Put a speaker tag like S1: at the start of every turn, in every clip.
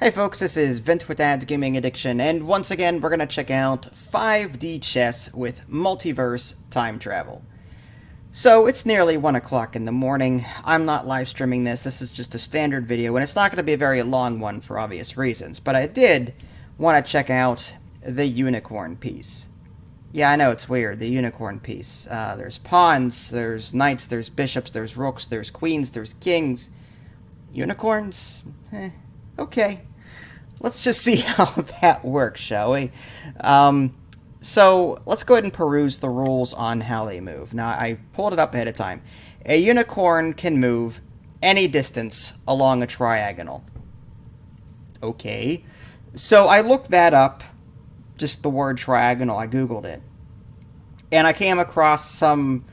S1: Hey folks, this is Vint with Dad's Gaming Addiction, and once again we're going to check out 5D chess with multiverse time travel. So it's nearly 1 o'clock in the morning. I'm not live streaming this is just a standard video, and it's not going to be a very long one for obvious reasons, but I did want to check out the unicorn piece. Yeah, I know, it's weird, the unicorn piece. There's pawns, there's knights, there's bishops, there's rooks, there's queens, there's kings. Unicorns? Okay. Let's just see how that works, shall we? So let's go ahead and peruse the rules on how they move. Now, I pulled it up ahead of time. A unicorn can move any distance along a triagonal. Okay. So I looked that up, just the word triagonal, I Googled it. And I came across some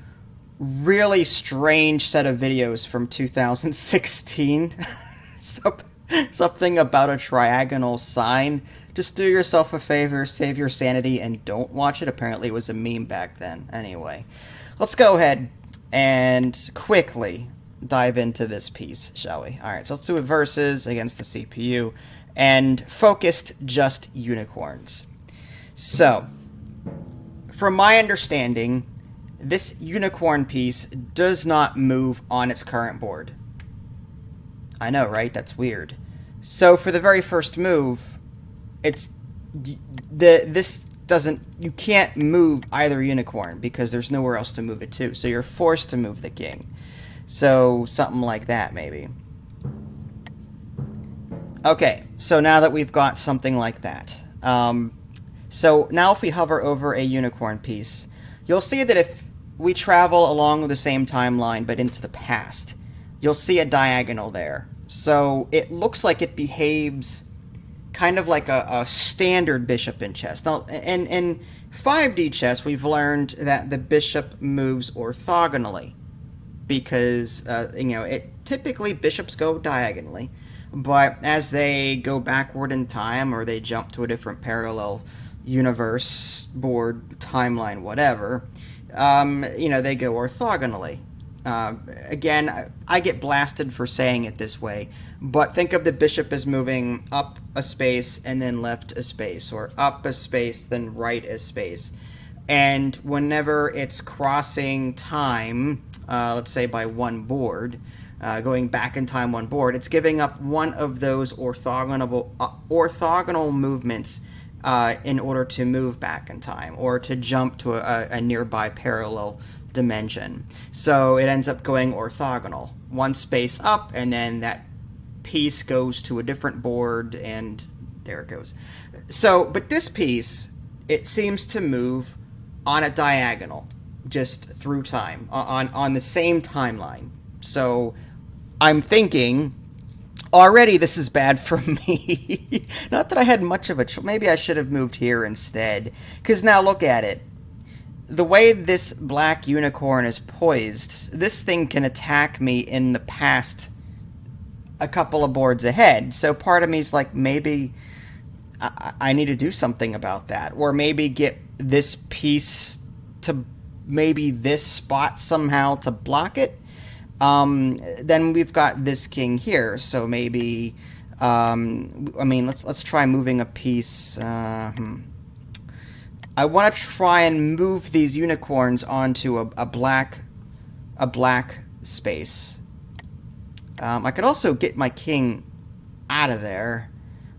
S1: really strange set of videos from 2016. Something about a triagonal sign. Just do yourself a favor, save your sanity, and don't watch it. Apparently it was a meme back then. Anyway, let's go ahead and quickly dive into this piece, shall we? Alright, so let's do it versus against the CPU, and focused just unicorns. So, from my understanding, this unicorn piece does not move on its current board. I know, right? That's weird. So for the very first move, you can't move either unicorn because there's nowhere else to move it to. So you're forced to move the king. So something like that, maybe. Okay, so now that we've got something like that. So now if we hover over a unicorn piece, you'll see that if we travel along the same timeline but into the past, you'll see a diagonal there. So it looks like it behaves kind of like a standard bishop in chess. Now, in 5D chess, we've learned that the bishop moves orthogonally because, typically bishops go diagonally, but as they go backward in time or they jump to a different parallel universe, board, timeline, whatever, they go orthogonally. Again, I get blasted for saying it this way, but think of the bishop as moving up a space and then left a space, or up a space, then right a space. And whenever it's crossing time, let's say by one board, going back in time one board, it's giving up one of those orthogonal movements in order to move back in time, or to jump to a nearby parallel dimension. So it ends up going orthogonal. One space up, and then that piece goes to a different board, and there it goes. So, but this piece, it seems to move on a diagonal, just through time, on the same timeline. So I'm thinking, already this is bad for me. Not that I had much of a choice. Maybe I should have moved here instead. Because now look at it. The way this black unicorn is poised, this thing can attack me in the past a couple of boards ahead. So part of me is like, maybe I need to do something about that. Or maybe get this piece to maybe this spot somehow to block it. Then we've got this king here. So maybe, let's try moving a piece. I want to try and move these unicorns onto a black space. I could also get my king out of there.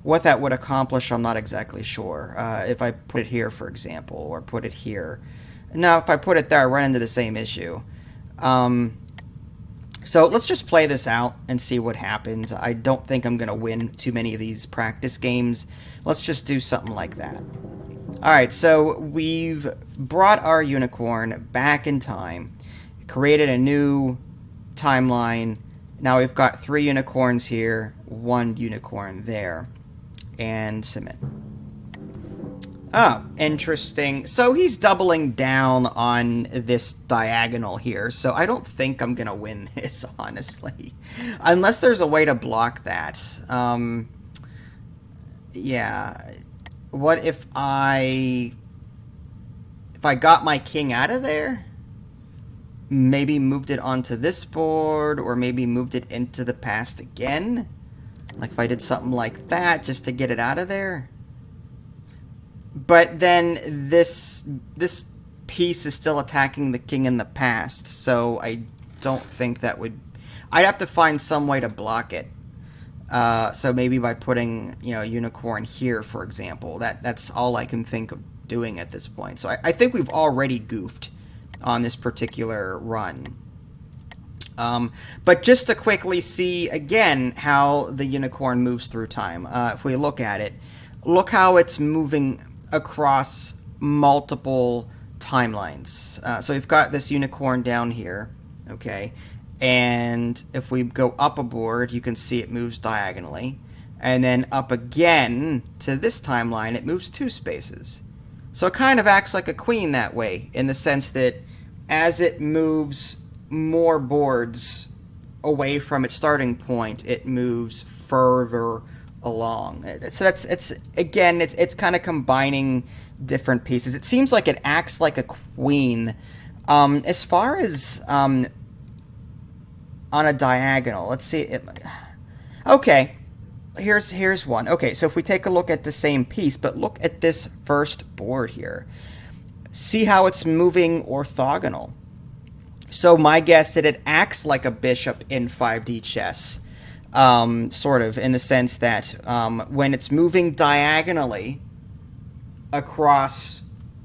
S1: What that would accomplish, I'm not exactly sure. If I put it here, for example, or put it here. Now, if I put it there, I run into the same issue. So let's just play this out and see what happens. I don't think I'm going to win too many of these practice games. Let's just do something like that. Alright, so we've brought our unicorn back in time, created a new timeline. Now we've got 3 unicorns here, 1 unicorn there, and submit. Oh, interesting. So he's doubling down on this diagonal here, so I don't think I'm going to win this, honestly. Unless there's a way to block that. Yeah. What if I got my king out of there? Maybe moved it onto this board, or maybe moved it into the past again? Like if I did something like that just to get it out of there. But then this piece is still attacking the king in the past, so I don't think that would... I'd have to find some way to block it. So maybe by putting, a unicorn here, for example. That's all I can think of doing at this point. So I think we've already goofed on this particular run. But just to quickly see, again, how the unicorn moves through time. If we look at it, look how it's moving across multiple timelines. So we've got this unicorn down here, okay? And if we go up a board, you can see it moves diagonally. And then up again to this timeline, it moves 2 spaces. So it kind of acts like a queen that way, in the sense that as it moves more boards away from its starting point, it moves further along. So it's kind of combining different pieces. It seems like it acts like a queen. As far as on a diagonal, let's see it. Okay, here's one. Okay, so if we take a look at the same piece, but look at this first board here, see how it's moving orthogonal. So my guess that it acts like a bishop in 5D chess, sort of, in the sense that when it's moving diagonally across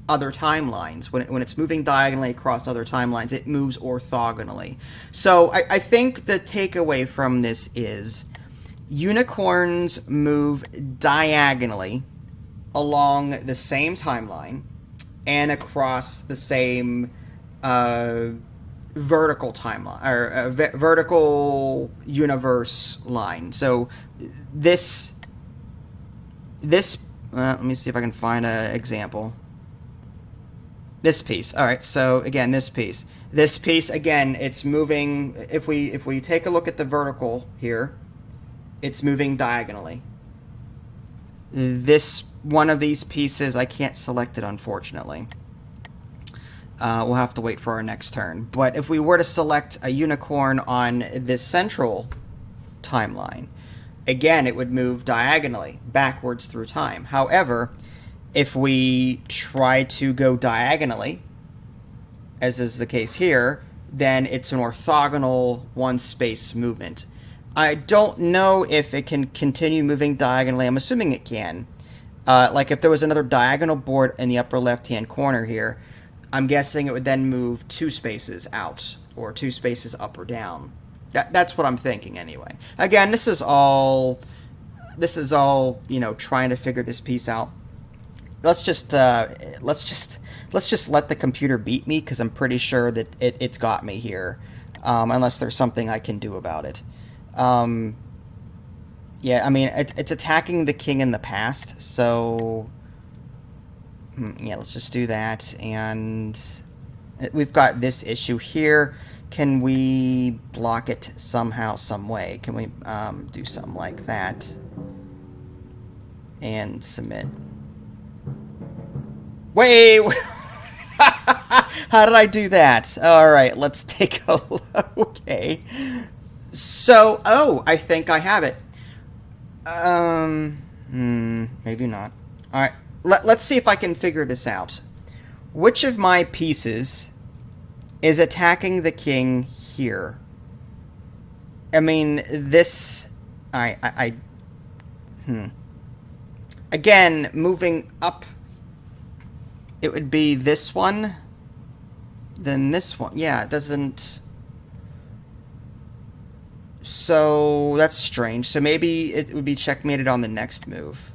S1: other timelines, when it's moving diagonally across other timelines, it moves orthogonally. So I think the takeaway from this is unicorns move diagonally along the same timeline and across the same vertical timeline, or vertical universe line. So this let me see if I can find an example. This piece. All right. So again, this piece again, it's moving. If we take a look at the vertical here, it's moving diagonally. This one of these pieces, I can't select it, unfortunately. We'll have to wait for our next turn. But if we were to select a unicorn on this central timeline, again, it would move diagonally backwards through time. However, if we try to go diagonally, as is the case here, then it's an orthogonal one-space movement. I don't know if it can continue moving diagonally. I'm assuming it can. Like if there was another diagonal board in the upper left-hand corner here, I'm guessing it would then move 2 spaces out, or 2 spaces up or down. That's what I'm thinking anyway. Again, this is all, trying to figure this piece out. Let's just let the computer beat me, because I'm pretty sure that it's got me here, unless there's something I can do about it. Yeah, I mean, it's attacking the king in the past, so yeah, let's just do that. And we've got this issue here. Can we block it somehow, some way? Can we do something like that and submit? Wait! How did I do that? Alright, let's take a look. Okay. So, I think I have it. Maybe not. Alright, let's see if I can figure this out. Which of my pieces is attacking the king here? I mean, this... Again, moving up, it would be this one, then this one. Yeah, it doesn't... So, that's strange. So maybe it would be checkmated on the next move.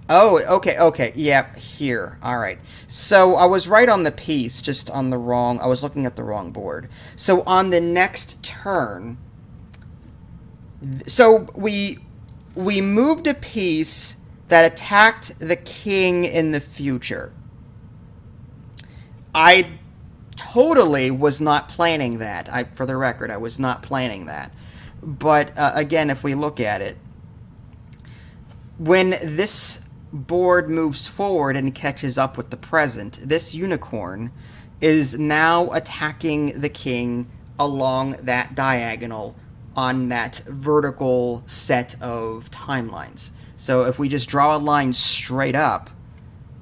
S1: Oh, okay, yeah, here. Alright. So, I was right on the piece, just on the wrong... I was looking at the wrong board. So, on the next turn... So, we moved a piece that attacked the king in the future. I totally was not planning that. For the record, I was not planning that. But, again, if we look at it, when this board moves forward and catches up with the present, this unicorn is now attacking the king along that diagonal on that vertical set of timelines. So if we just draw a line straight up,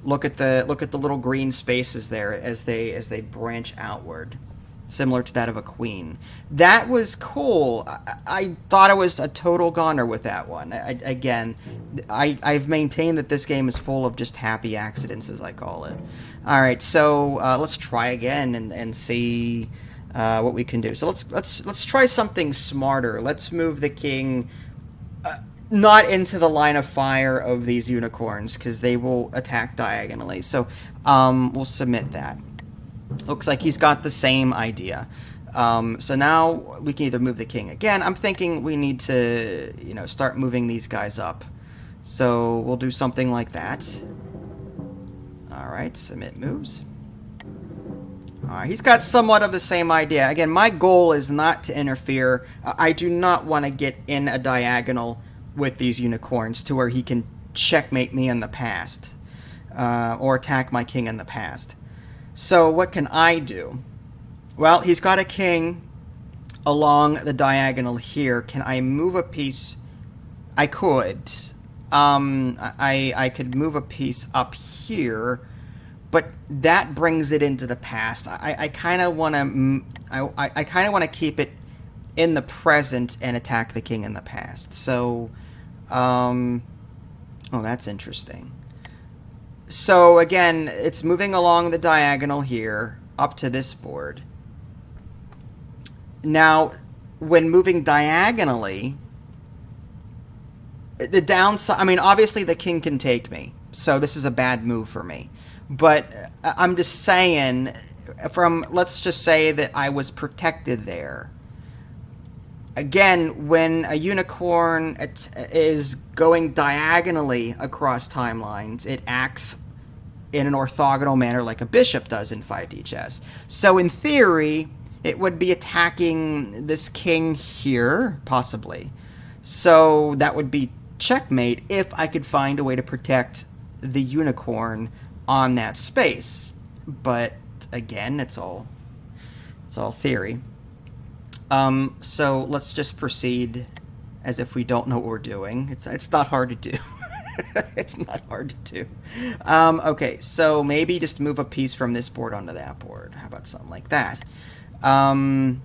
S1: look at the little green spaces there as they branch outward, similar to that of a queen. That was cool. I thought I was a total goner with that one. I've maintained that this game is full of just happy accidents, as I call it. All right, so let's try again and see what we can do. So let's try something smarter. Let's move the king not into the line of fire of these unicorns, because they will attack diagonally. So we'll submit that. Looks like he's got the same idea. So now we can either move the king again. I'm thinking we need to, start moving these guys up. So we'll do something like that. All right, submit moves. All right, he's got somewhat of the same idea. Again, my goal is not to interfere. I do not want to get in a diagonal with these unicorns to where he can checkmate me in the past, or attack my king in the past. So what can I do? Well, he's got a king along the diagonal here. Can I move a piece? I could. I could move a piece up here, but that brings it into the past. I kind of want to. I kind of want to keep it in the present and attack the king in the past. So, oh, that's interesting. So again, it's moving along the diagonal here up to this board. Now, when moving diagonally, the downside, I mean, obviously the king can take me, so this is a bad move for me. But I'm just saying, let's just say that I was protected there. Again, when a unicorn is going diagonally across timelines, it acts in an orthogonal manner like a bishop does in 5D chess. So in theory, it would be attacking this king here, possibly. So that would be checkmate if I could find a way to protect the unicorn on that space. But again, it's all theory. So let's just proceed as if we don't know what we're doing. It's not hard to do. It's not hard to do. Okay, so maybe just move a piece from this board onto that board. How about something like that? No.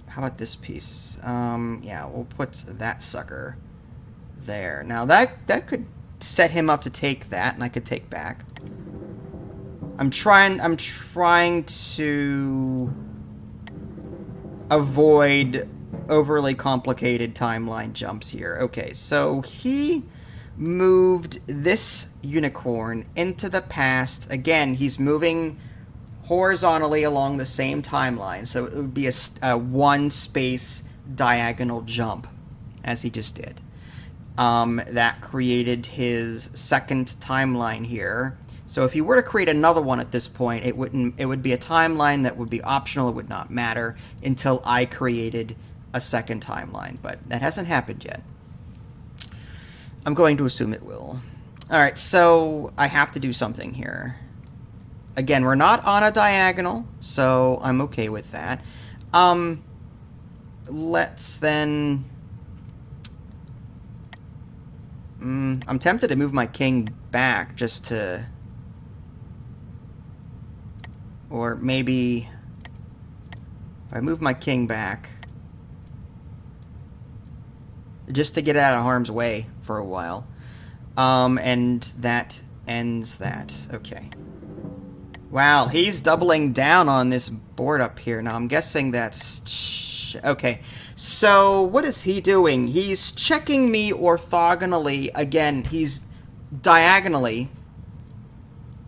S1: How about this piece? Yeah, we'll put that sucker there. Now that could set him up to take that, and I could take back. I'm trying to avoid overly complicated timeline jumps here. Okay, so he moved this unicorn into the past. Again, he's moving horizontally along the same timeline, so it would be a one-space diagonal jump, as he just did. That created his second timeline here. So if you were to create another one at this point, it would be a timeline that would be optional. It would not matter until I created a second timeline, but that hasn't happened yet. I'm going to assume it will. All right, so I have to do something here. Again, we're not on a diagonal, so I'm okay with that. Let's then... I'm tempted to move my king back just to... Or maybe... If I move my king back... just to get out of harm's way for a while. And that ends that. Okay. Wow, he's doubling down on this board up here. Now, I'm guessing that's... Okay. So, what is he doing? He's checking me orthogonally. Again, he's diagonally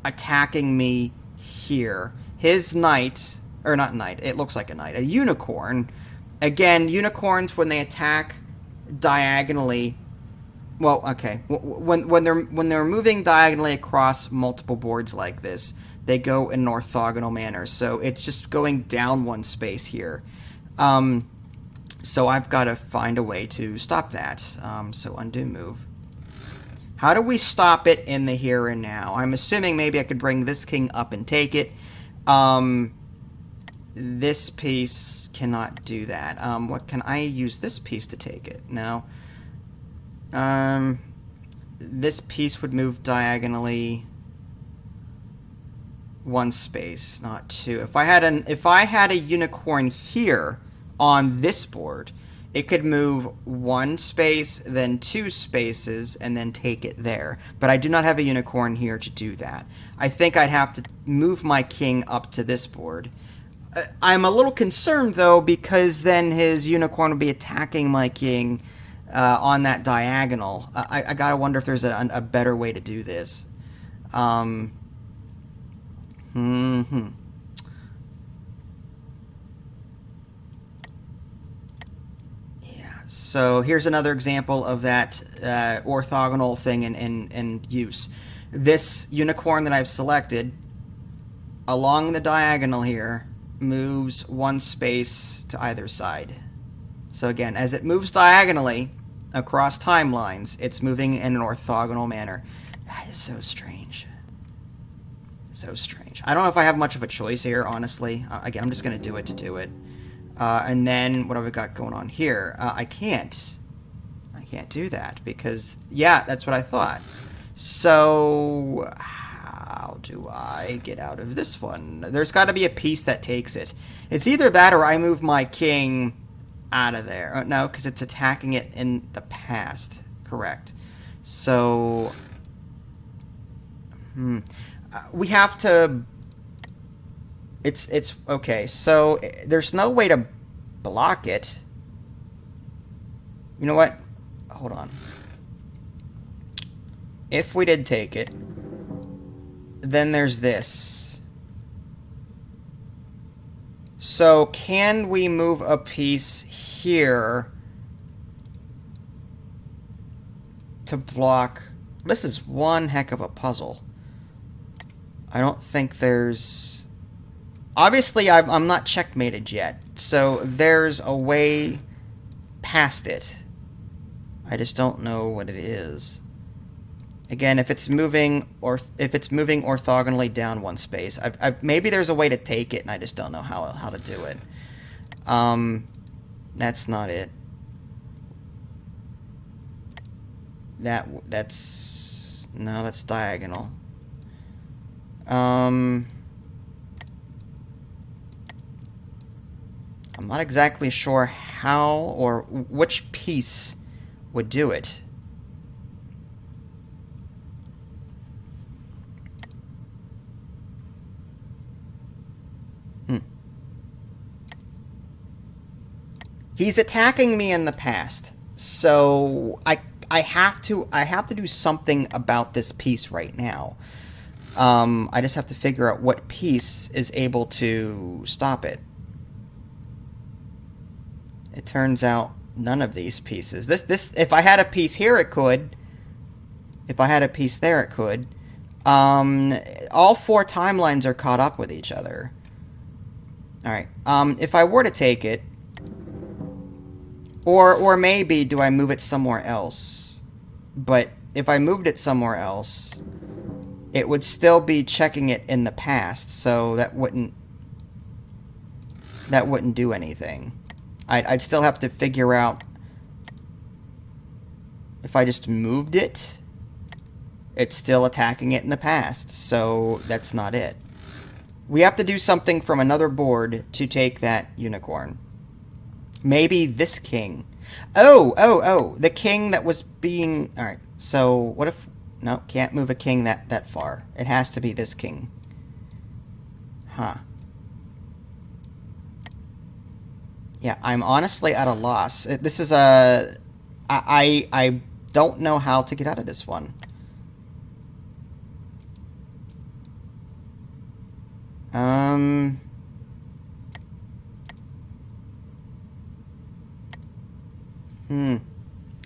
S1: attacking me here. His knight... Or not knight. It looks like a knight. A unicorn. Again, unicorns, when they attack diagonally, well, okay, when they're moving diagonally across multiple boards like this, they go in an orthogonal manner. So it's just going down one space here. So I've got to find a way to stop that. So undo move. How do we stop it in the here and now? I'm assuming maybe I could bring this king up and take it. this piece cannot do that. What can I use this piece to take it? No. This piece would move diagonally one space, not two. If I had a unicorn here on this board, it could move one space, then two spaces, and then take it there. But I do not have a unicorn here to do that. I think I'd have to move my king up to this board. I'm a little concerned, though, because then his unicorn would be attacking my king on that diagonal. I gotta wonder if there's a better way to do this. So here's another example of that orthogonal thing in use. This unicorn that I've selected along the diagonal here moves one space to either side. So again, as it moves diagonally across timelines, it's moving in an orthogonal manner. That is so strange. So strange. I don't know if I have much of a choice here, honestly. Again, I'm just going to do it to do it. And then what have we got going on here? I can't do that because, yeah, that's what I thought. So how do I get out of this one? There's got to be a piece that takes it. It's either that or I move my king out of there. No, because it's attacking it in the past. Correct. So we have to... It's okay, so there's no way to block it. You know what? Hold on. If we did take it, then there's this. So can we move a piece here to block? This is one heck of a puzzle. I don't think there's... Obviously, I'm not checkmated yet, so there's a way past it. I just don't know what it is. Again, if it's moving orthogonally down one space, maybe there's a way to take it, and I just don't know how to do it. That's not it. That's diagonal. I'm not exactly sure how or which piece would do it. He's attacking me in the past, so I have to do something about this piece right now. I just have to figure out what piece is able to stop it. It turns out none of these pieces. This if I had a piece here, it could. If I had a piece there, it could. All four timelines are caught up with each other. All right. If I were to take it, or maybe do I move it somewhere else? But if I moved it somewhere else, it would still be checking it in the past, so that wouldn't do anything. I'd still have to figure out if I just moved it, it's still attacking it in the past, so that's not it. We have to do something from another board to take that unicorn. Maybe this king. Oh, the king that was being... Alright, so what if... No, can't move a king that far. It has to be this king. Huh. Yeah, I'm honestly at a loss. This is a... I don't know how to get out of this one.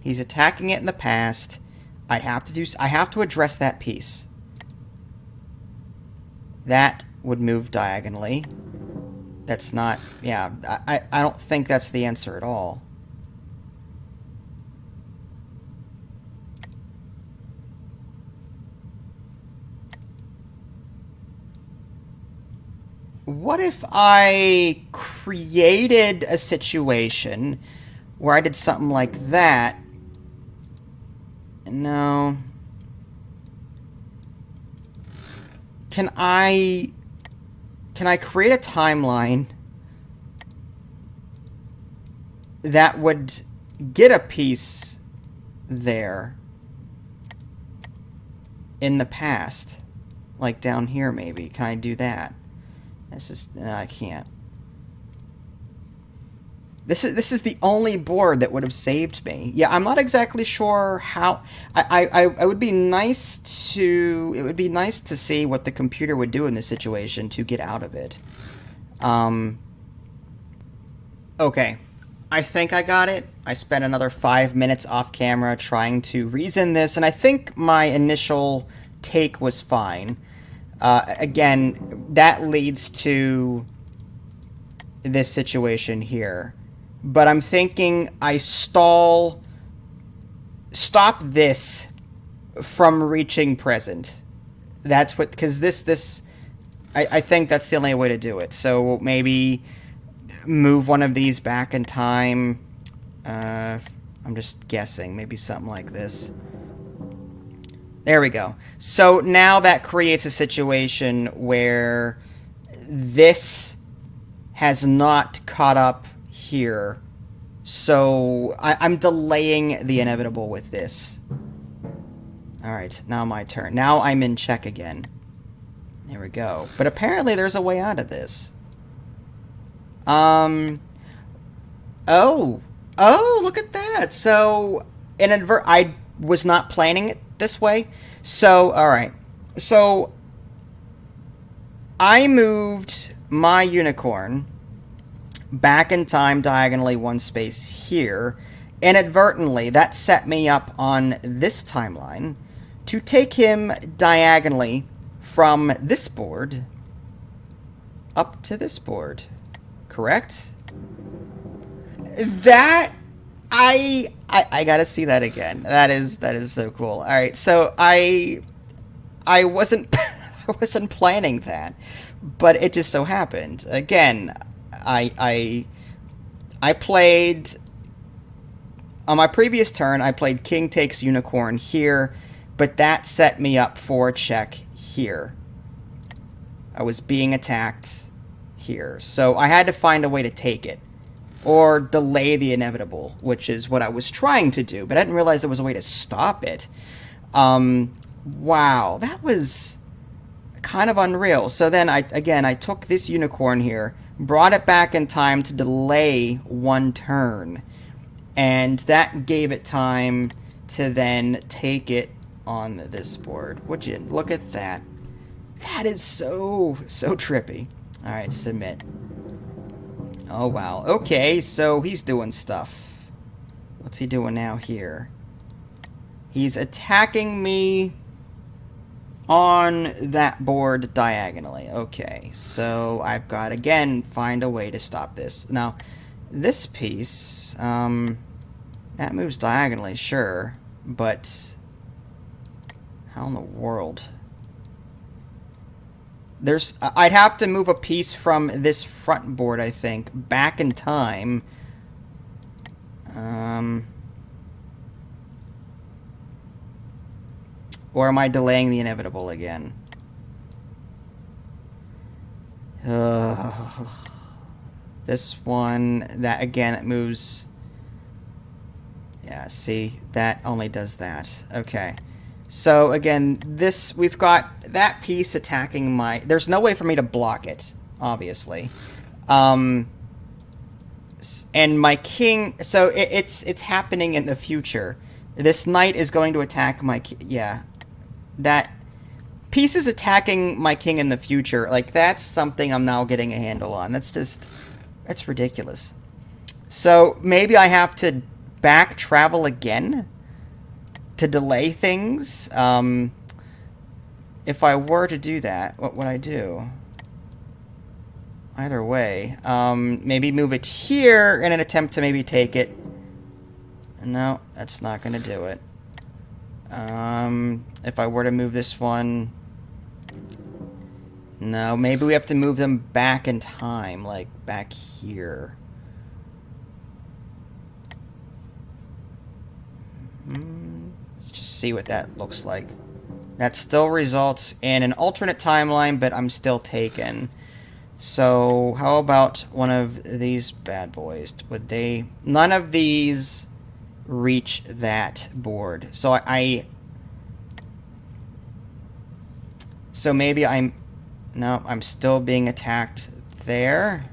S1: He's attacking it in the past. I have to address that piece. That would move diagonally. That's not... Yeah, I don't think that's the answer at all. what if I created a situation where I did something like that? No. Can I create a timeline that would get a piece there in the past? Like down here, maybe. Can I do that? This is... No, I can't. This is the only board that would have saved me. Yeah, I'm not exactly sure how... I would be nice to... It would be nice to see what the computer would do in this situation to get out of it. Okay. I think I got it. I spent another 5 minutes off camera trying to reason this, and I think my initial take was fine. Again, that leads to this situation here. But I'm thinking I stop this from reaching present. That's what, because I think that's the only way to do it. So maybe move one of these back in time. I'm just guessing, maybe something like this. There we go. So now that creates a situation where this has not caught up here. So I'm delaying the inevitable with this. Alright, now my turn. Now I'm in check again. There we go. But apparently there's a way out of this. Oh, look at that. So I was not planning it this way. So, alright. So I moved my unicorn back in time diagonally one space here. Inadvertently, that set me up on this timeline to take him diagonally from this board up to this board. Correct? That... I gotta see that again. That is so cool. Alright, so I wasn't I wasn't planning that, but it just so happened. Again, I played on my previous turn. I played King takes Unicorn here, but that set me up for a check here. I was being attacked here, so I had to find a way to take it or delay the inevitable, which is what I was trying to do, but I didn't realize there was a way to stop it. Wow, that was kind of unreal. So then I took this unicorn here, brought it back in time to delay one turn, and that gave it time to then take it on this board. Would you look at that? That is so trippy. Alright, submit. Oh wow. Okay, so he's doing stuff. What's he doing now here? He's attacking me on that board diagonally. Okay, so I've got, again, find a way to stop this. Now, this piece, that moves diagonally, sure, but how in the world? I'd have to move a piece from this front board, I think, back in time. Or am I delaying the inevitable again? This one, that again, it moves. Yeah, see, that only does that. Okay. So again, we've got that piece attacking my... There's no way for me to block it, obviously. And my king... So it's happening in the future. This knight is going to attack my... Yeah. That... Piece is attacking my king in the future. Like, that's something I'm now getting a handle on. That's just... That's ridiculous. So, maybe I have to back travel again to delay things. If I were to do that, what would I do? Either way. Maybe move it here in an attempt to maybe take it. No, that's not going to do it. If I were to move this one No, maybe we have to move them back in time, like back here. Let's just see what that looks like. That still results in an alternate timeline, but I'm still taken. So, how about one of these bad boys? Would they... None of these reach that board. So So maybe I'm... No, I'm still being attacked there.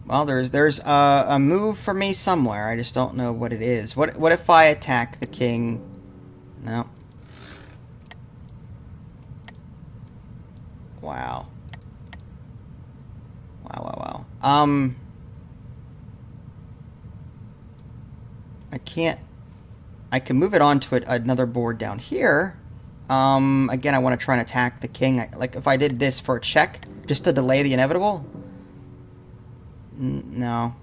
S1: Well, there's a move for me somewhere. I just don't know what it is. What if I attack the king? No. Wow. Wow. I can't... I can move it on to another board down here. Again, I want to try and attack the king. Like, if I did this for a check, just to delay the inevitable? No.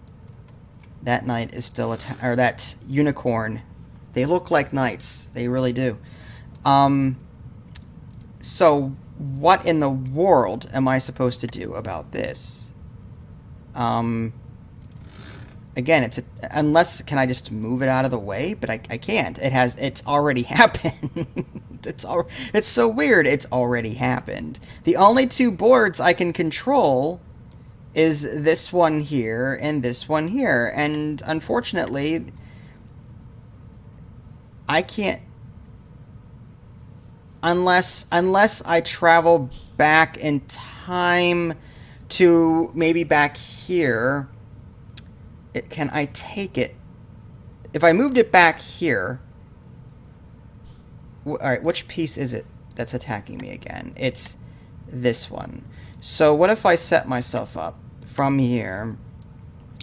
S1: That knight is still or that unicorn. They look like knights. They really do. So, what in the world am I supposed to do about this? Again, unless, can I just move it out of the way? But I can't. It's already happened. It's so weird. It's already happened. The only two boards I can control is this one here and this one here. And unfortunately, I can't, unless I travel back in time to maybe back here. Can I take it? If I moved it back here... Alright, which piece is it that's attacking me again? It's this one. So what if I set myself up from here,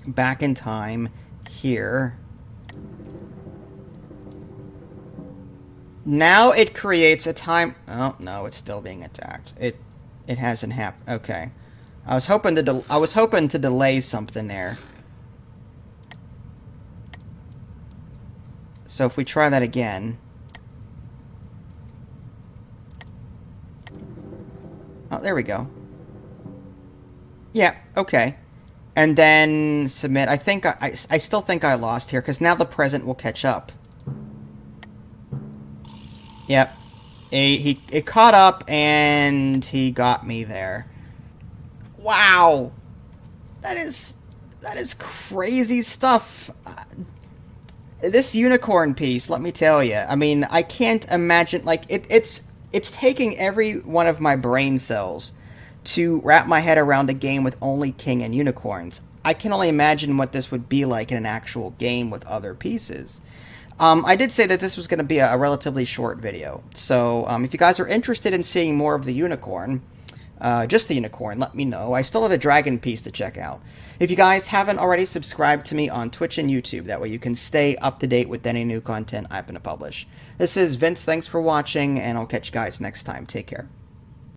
S1: back in time, here. Now it creates a time... Oh, no, it's still being attacked. It hasn't happened. Okay. I was hoping to delay something there. So if we try that again... Oh, there we go. Yeah, okay. And then submit. I think I still think I lost here, because now the present will catch up. Yep. It caught up, and he got me there. Wow! That is crazy stuff. This unicorn piece, let me tell you. I mean, I can't imagine... Like, it's taking every one of my brain cells to wrap my head around a game with only king and unicorns. I can only imagine what this would be like in an actual game with other pieces. I did say that this was going to be a relatively short video. So, if you guys are interested in seeing more of the unicorn... just the unicorn, let me know. I still have a dragon piece to check out. If you guys haven't already subscribed to me on Twitch and YouTube, that way you can stay up to date with any new content I'm going to publish. This is Vince, thanks for watching, and I'll catch you guys next time. Take care.